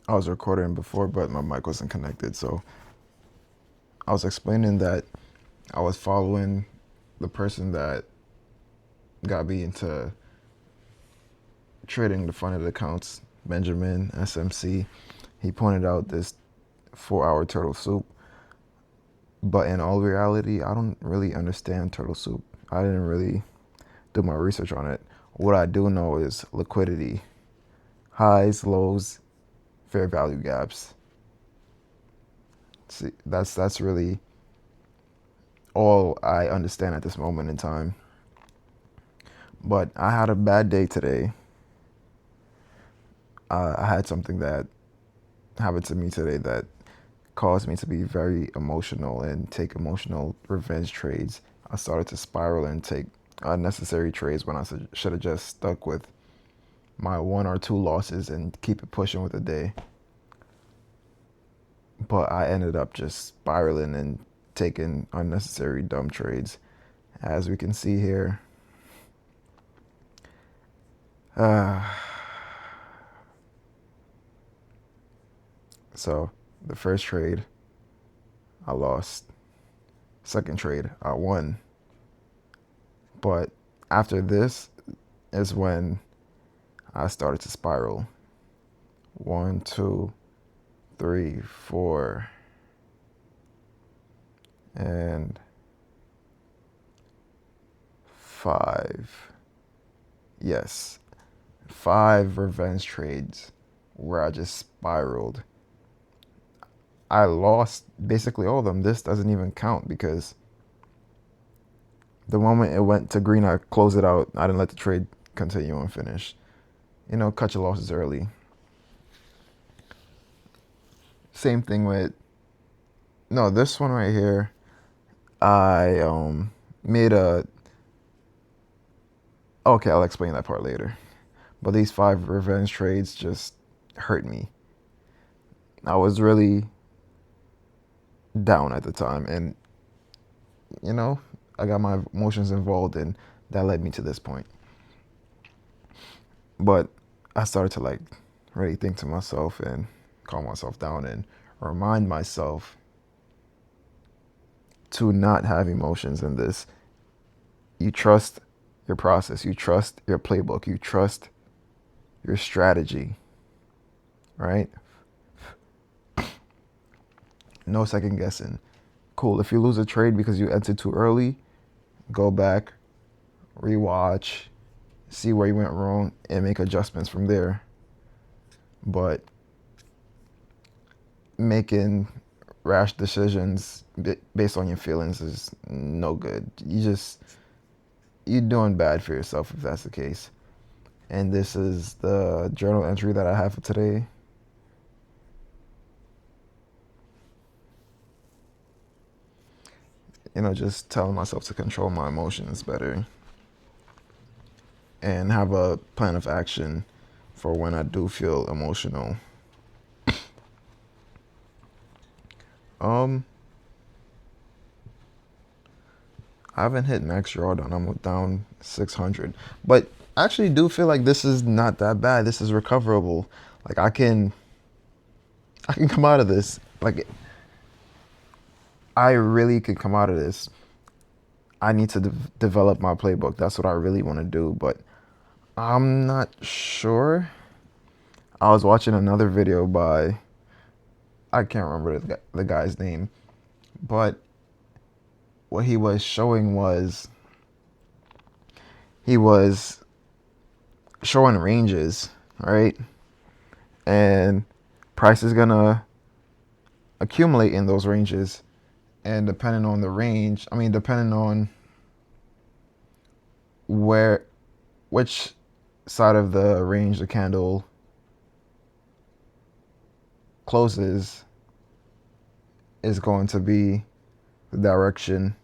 I was recording before, but my mic wasn't connected. So I was explaining that I was following the person that got me into trading the funded accounts, Benjamin SMC. He pointed out this 4 hour turtle soup, but in all reality, I don't really understand turtle soup. I didn't really do my research on it. What I do know is liquidity, highs, lows, fair value gaps. See, that's really all I understand at this moment in time. But I had a bad day today. I had something that happened to me today that caused me to be very emotional and take emotional revenge trades. I started to spiral and take unnecessary trades when I should have just stuck with my 1 or 2 losses and keep it pushing with the day. But I ended up just spiraling and taking unnecessary dumb trades. As we can see here, uh, so the first trade I lost. Second trade I won. But after this is when I started to spiral. 1, 2, 3, 4, and 5. Yes, 5 revenge trades where I just spiraled. I lost basically all of them. This doesn't even count because the moment it went to green, I closed it out. I didn't let the trade continue and finish. Cut your losses early. Same thing with, no, this one right here. I made a, okay, I'll explain that part later. But these 5 revenge trades just hurt me. I was really down at the time, and you know, I got my emotions involved, and that led me to this point. But I started to like really think to myself and calm myself down and remind myself to not have emotions in this. You trust your process, you trust your playbook, you trust your strategy, right? No second guessing. Cool. If you lose a trade because you entered too early, go back, rewatch, see where you went wrong, and make adjustments from there. But making rash decisions based on your feelings is no good. You're doing bad for yourself if that's the case. And this is the journal entry that I have for today. Just telling myself to control my emotions better and have a plan of action for when I do feel emotional. Um, I haven't hit max drawdown. I'm down 600, but I actually do feel like this is not that bad. This is recoverable. Like I can come out of this. Like I really could come out of this. I need to develop my playbook. That's what I really want to do, but I'm not sure. I was watching another video by, I can't remember the guy's name, but what he was showing was he was showing ranges, right? And price is gonna accumulate in those ranges, and depending on the range, depending on where, which side of the range the candle closes is going to be the direction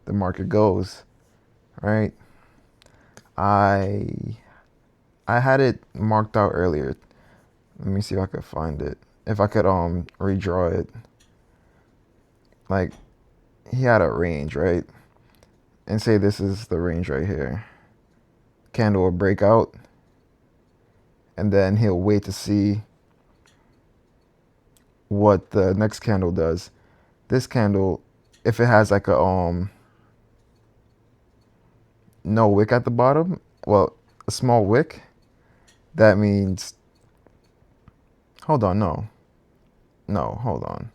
the market goes, right? I I had it marked out earlier. Let me see if I could find it. If I could redraw it. Like he had a range, right? And say this is the range right here. Candle will break out, and then he'll wait to see what the next candle does. This candle, if it has like a no wick at the bottom, well, a small wick, that means, hold on, no, hold on.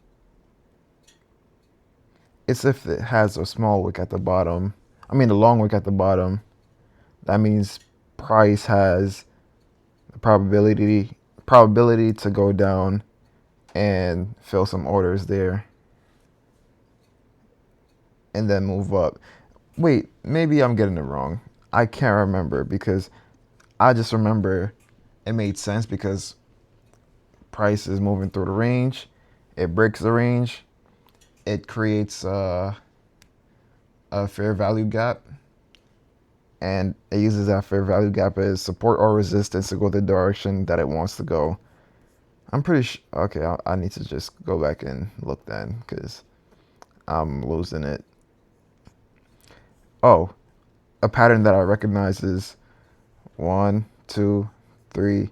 It's if it has a small wick at the bottom, I mean a long wick at the bottom, that means price has the probability to go down and fill some orders there and then move up. Wait, maybe I'm getting it wrong. I can't remember because I just remember it made sense because price is moving through the range. It breaks the range. It creates a fair value gap. And it uses that fair value gap as support or resistance to go the direction that it wants to go. I'm pretty sure. Okay, I need to just go back and look then because I'm losing it. Oh, a pattern that I recognize is 1, 2, 3,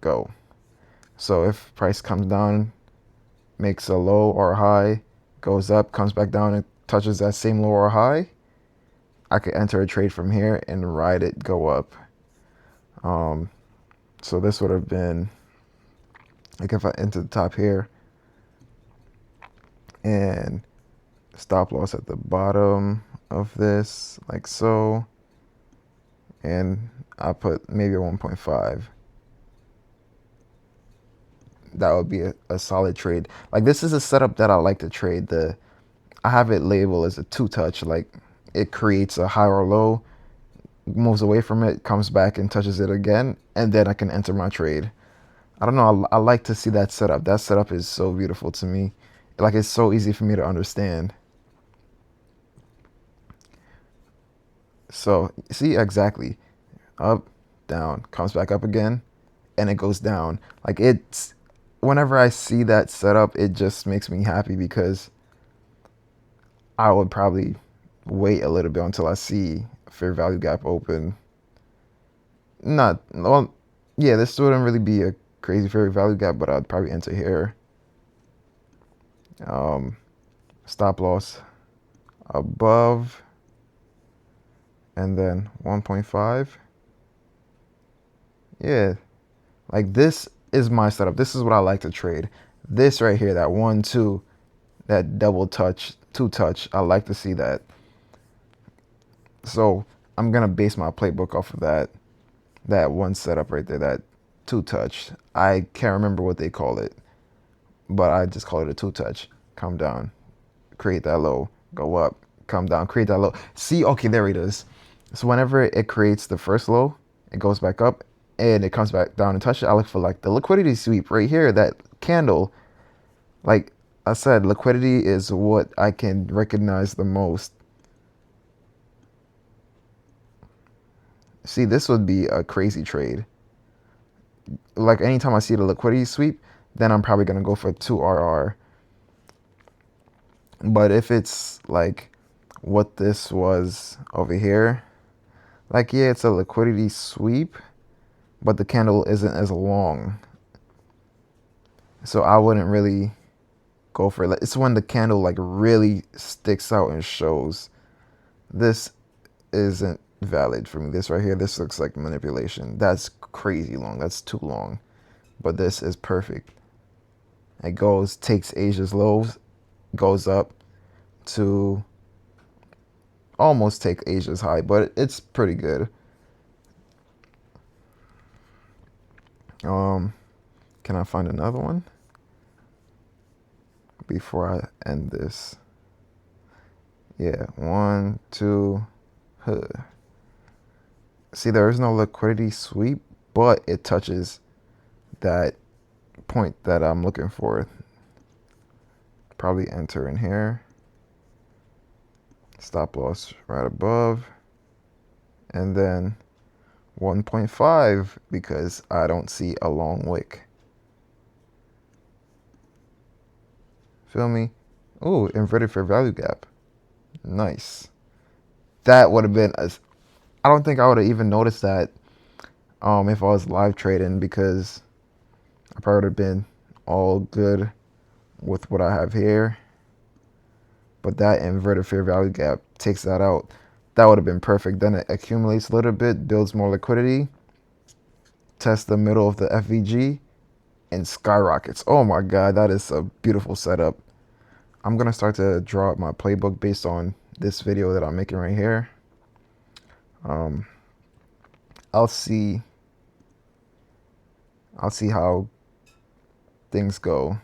go. So if price comes down, makes a low or a high, goes up, comes back down and touches that same low or high, I could enter a trade from here and ride it go up. So this would have been like if I enter the top here and stop loss at the bottom of this, like so, and I put maybe a 1.5. That would be a solid trade. Like this is a setup that I like to trade. I have it labeled as a two touch. Like it creates a high or low, moves away from it, comes back and touches it again, and then I can enter my trade. I don't know. I like to see that setup. That setup is so beautiful to me. Like it's so easy for me to understand. So see exactly, up, down, comes back up again, and it goes down. Like it's whenever I see that setup, it just makes me happy because I would probably wait a little bit until I see fair value gap open. Not well, yeah, this wouldn't really be a crazy fair value gap, but I'd probably enter here. Um, Stop loss above, and then 1.5. Yeah, like this is my setup. This is what I like to trade. This right here, that 1, 2, that double touch, two touch. I like to see that. So I'm gonna base my playbook off of that one setup right there, that two touch. I can't remember what they call it, but I just call it a two touch. Come down, create that low, go up, come down, create that low. See, okay, there it is. So whenever it creates the first low, it goes back up and it comes back down and touches it. I look for like the liquidity sweep right here, that candle. Like I said, liquidity is what I can recognize the most. See, this would be a crazy trade. Like anytime I see the liquidity sweep, then I'm probably gonna go for 2RR. But if it's like what this was over here, like yeah, it's a liquidity sweep, but the candle isn't as long. So I wouldn't really go for it. It's when the candle like really sticks out and shows. This isn't valid for me. This right here, this looks like manipulation. That's crazy long. That's too long. But this is perfect. It goes, takes Asia's lows, goes up to almost take Asia's high, but it's pretty good. Can I find another one before I end this? Yeah, 1, 2. Huh. See, there is no liquidity sweep, but it touches that point that I'm looking for. Probably enter in here. Stop loss right above. And then 1.5 because I don't see a long wick. Feel me? Ooh, inverted fair value gap. Nice. That would have been I don't think I would have even noticed that if I was live trading because I probably would have been all good with what I have here. But that inverted fair value gap takes that out. That would have been perfect. Then it accumulates a little bit, builds more liquidity, tests the middle of the FVG, and skyrockets. Oh my God, that is a beautiful setup. I'm going to start to draw up my playbook based on this video that I'm making right here. I'll see how things go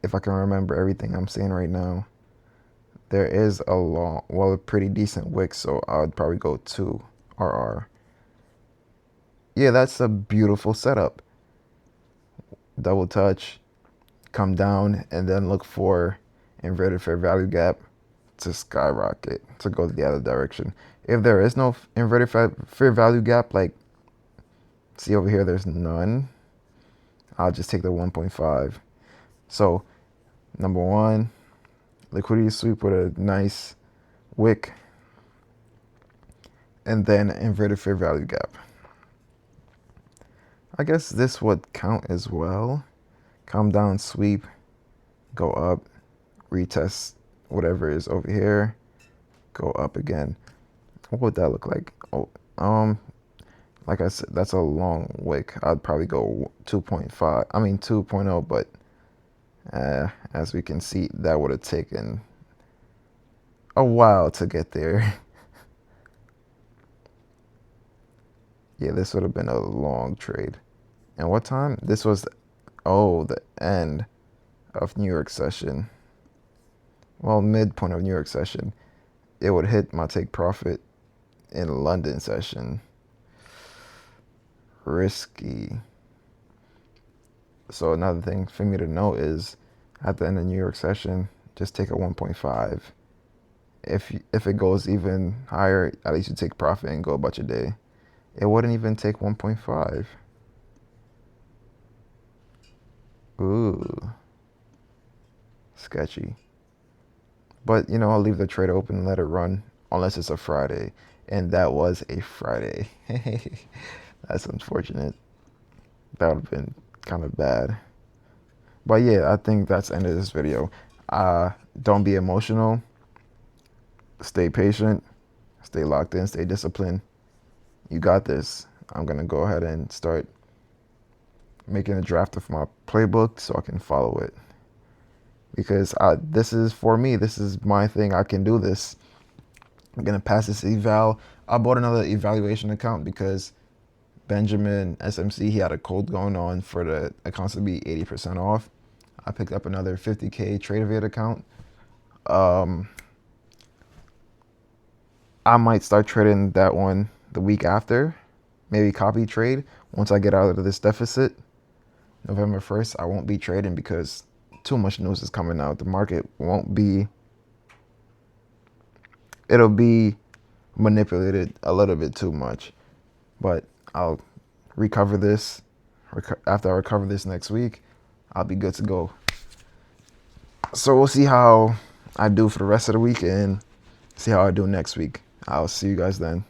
if I can remember everything I'm saying right now. There is a pretty decent wick, so I would probably go 2 RR. Yeah, that's a beautiful setup. Double touch, come down, and then look for inverted fair value gap to skyrocket, to go the other direction. If there is no inverted fair value gap, like, see over here, there's none, I'll just take the 1.5. So, number 1, liquidity sweep with a nice wick, and then inverted fair value gap. I guess this would count as well. Come down, sweep, go up, retest whatever is over here, go up again. What would that look like? Oh, like I said, that's a long wick. I'd probably go 2.5. I mean 2.0, but as we can see, that would have taken a while to get there. Yeah, this would have been a long trade. And what time? This was, the end of New York session. Well, midpoint of New York session. It would hit my take profit in London session. Risky. So another thing for me to know is at the end of New York session, just take a 1.5. If it goes even higher, at least you take profit and go about your day. It wouldn't even take 1.5. Ooh. Sketchy. But, I'll leave the trade open and let it run, unless it's a Friday. And that was a Friday. That's unfortunate. That would have been kind of bad. But yeah, I think that's the end of this video. Don't be emotional. Stay patient. Stay locked in. Stay disciplined. You got this. I'm going to go ahead and start making a draft of my playbook so I can follow it. Because this is for me. This is my thing. I can do this. I'm going to pass this eval. I bought another evaluation account because Benjamin SMC, he had a code going on for the accounts to be 80% off. I picked up another 50K TradeAvate account. I might start trading that one the week after. Maybe copy trade once I get out of this deficit. November 1st, I won't be trading because too much news is coming out. The market it'll be manipulated a little bit too much. But I'll recover this. After I recover this next week, I'll be good to go. So we'll see how I do for the rest of the week and see how I do next week. I'll see you guys then.